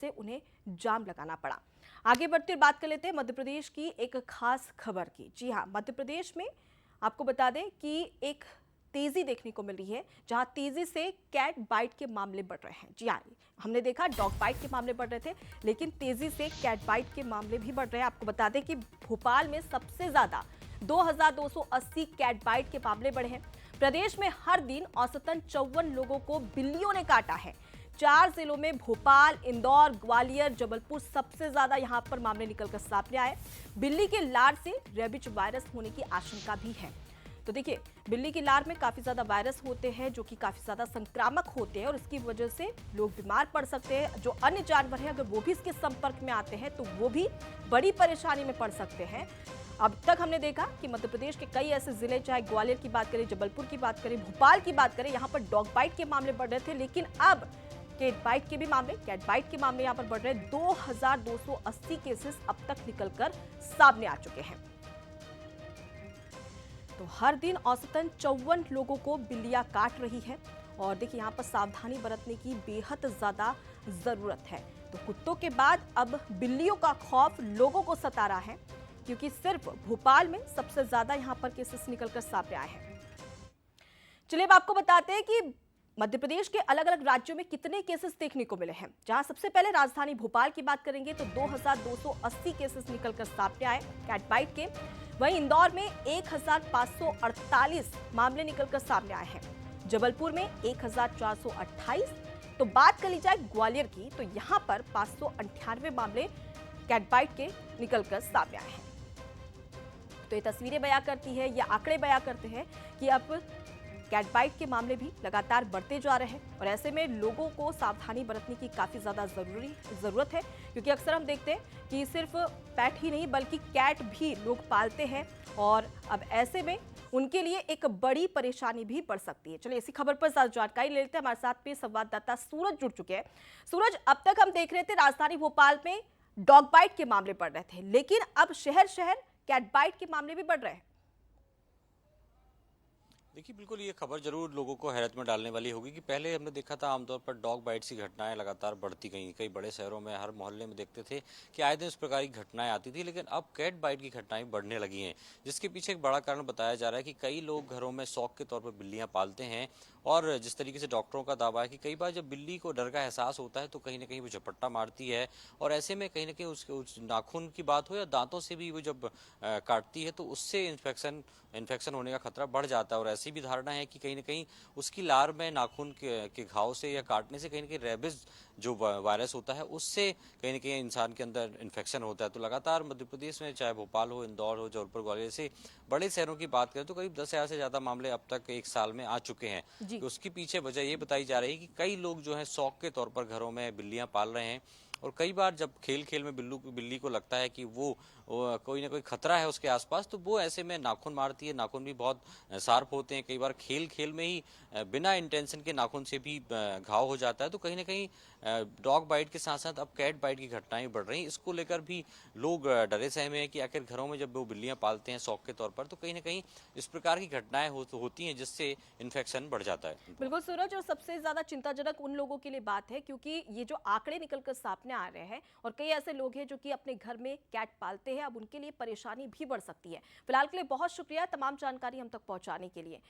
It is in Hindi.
से उन्हें जाम लगाना पड़ा। आगे बढ़ते बात कर लेते हैं मध्य प्रदेश की एक खास खबर की। जी हाँ, मध्य प्रदेश में आपको बता दें कि एक तेजी देखने को मिल रही है, जहां तेजी से कैट बाइट के मामले बढ़ रहे हैं। जी हाँ, हमने देखा डॉग बाइट के मामले बढ़ रहे थे, लेकिन तेजी से कैट बाइट के मामले भी बढ़ रहे हैं। आपको बता दें कि भोपाल में सबसे ज्यादा 2280 कैट बाइट के मामले बढ़े हैं। प्रदेश में हर दिन औसतन 54 लोगों को बिल्लियों ने काटा है। 4 जिलों में भोपाल, इंदौर, ग्वालियर, जबलपुर सबसे ज्यादा यहां पर मामले निकलकर सामने आए। बिल्ली के लार से रेबिज वायरस होने की आशंका भी है। तो देखिए, बिल्ली की लार में काफी ज्यादा वायरस होते हैं जो कि काफी ज्यादा संक्रामक होते हैं और इसकी वजह से लोग बीमार पड़ सकते हैं। जो अन्य जानवर हैं अगर वो भी इसके संपर्क में आते हैं तो वो भी बड़ी परेशानी में पड़ सकते हैं। अब तक हमने देखा कि मध्य प्रदेश के कई ऐसे जिले, चाहे ग्वालियर की बात करें, जबलपुर की बात करें, भोपाल की बात करें, यहां पर डॉग बाइट के मामले बढ़ रहे थे, लेकिन अब कैट बाइट के मामले यहां पर बढ़ रहे हैं। 2280 केसेस अब तक निकलकर सामने आ चुके हैं। तो हर दिन औसतन 54 लोगों को बिल्लियां काट रही है और देखिए यहां पर सावधानी बरतने की बेहद ज्यादा जरूरत है। तो कुत्तों के बाद अब बिल्लियों का खौफ लोगों को सता रहा है, क्योंकि सिर्फ भोपाल में सबसे ज्यादा यहां पर केसेस निकलकर सामने आए हैं। चलिए अब आपको बताते हैं कि मध्य प्रदेश के अलग अलग राज्यों में कितने केसेस देखने को मिले हैं। जहां सबसे पहले राजधानी भोपाल की बात करेंगे तो 2280 केसेस निकलकर सामने आए कैट बाइट के। वहीं इंदौर में 1548 मामले निकलकर सामने आए हैं। जबलपुर में 1428। तो बात कर ली जाए ग्वालियर की तो यहां पर 598 मामले कैट बाइट के निकलकर सामने आए हैं। तो ये तस्वीरें बयां करती है, ये आंकड़े बयां करते हैं कि अब कैट बाइट के मामले भी लगातार बढ़ते जा रहे हैं और ऐसे में लोगों को सावधानी बरतने की काफी ज्यादा जरूरत है, क्योंकि अक्सर हम देखते हैं कि सिर्फ पेट ही नहीं बल्कि कैट भी लोग पालते हैं और अब ऐसे में उनके लिए एक बड़ी परेशानी भी बढ़ सकती है। चलिए इसी खबर पर ज्यादा जानकारी ले लेते हैं। हमारे साथ में संवाददाता सूरज जुड़ चुके हैं। सूरज, अब तक हम देख रहे थे राजधानी भोपाल में डॉग बाइट के मामले बढ़ रहे थे, लेकिन अब शहर शहर कैट बाइट के मामले भी बढ़ रहे हैं। देखिए, बिल्कुल ये खबर जरूर लोगों को हैरत में डालने वाली होगी कि पहले हमने देखा था आमतौर पर डॉग बाइट्स की घटनाएं लगातार बढ़ती गई। कई बड़े शहरों में हर मोहल्ले में देखते थे कि आए दिन इस प्रकार की घटनाएं आती थी, लेकिन अब कैट बाइट की घटनाएं बढ़ने लगी हैं, जिसके पीछे एक बड़ा कारण बताया जा रहा है कि कई लोग घरों में शौक के तौर पर बिल्लियां पालते हैं। और जिस तरीके से डॉक्टरों का दावा है कि कई बार जब बिल्ली को डर का एहसास होता है तो कहीं ना कहीं वो झपट्टा मारती है और ऐसे में कहीं ना कहीं उसके उस नाखून की बात हो या दांतों से भी वो जब काटती है तो उससे इन्फेक्शन होने का खतरा बढ़ जाता है। और ऐसी भी धारणा है कि कहीं ना कहीं उसकी लार में नाखून के घाव से या काटने से कहीं ना कहीं रेबिस जो वायरस होता है उससे कहीं ना कहीं इंसान के अंदर इन्फेक्शन होता है। तो लगातार मध्य प्रदेश में चाहे भोपाल हो, इंदौर हो, जबलपुर, ग्वालियर से बड़े शहरों की बात करें तो करीब 10,000 से ज्यादा मामले अब तक एक साल में आ चुके हैं। जी। तो उसके पीछे वजह ये बताई जा रही है कि कई लोग जो है शौक के तौर पर घरों में बिल्लियां पाल रहे हैं और कई बार जब खेल खेल में बिल्ली को लगता है कि वो कोई ना कोई खतरा है उसके आसपास तो वो ऐसे में नाखून मारती है। नाखून भी बहुत शार्प होते हैं, कई बार खेल खेल में ही बिना इंटेंशन के नाखून से भी घाव हो जाता है। तो कहीं ना कहीं डॉग बाइट के साथ साथ अब कैट बाइट की घटनाएं बढ़ रही हैं। इसको लेकर भी लोग डरे सहमे हैं कि आखिर घरों में जब वो बिल्लियां पालते हैं शौक के तौर पर तो कहीं ना कहीं इस प्रकार की घटनाएं होती हैं जिससे इन्फेक्शन बढ़ जाता है। बिल्कुल सूरज, और सबसे ज्यादा चिंताजनक उन लोगों के लिए बात है क्योंकि ये जो आंकड़े निकलकर सामने आ रहे हैं और कई ऐसे लोग हैं जो कि अपने घर में कैट पालते हैं, अब उनके लिए परेशानी भी बढ़ सकती है। फिलहाल के लिए बहुत शुक्रिया तमाम जानकारी हम तक पहुंचाने के लिए।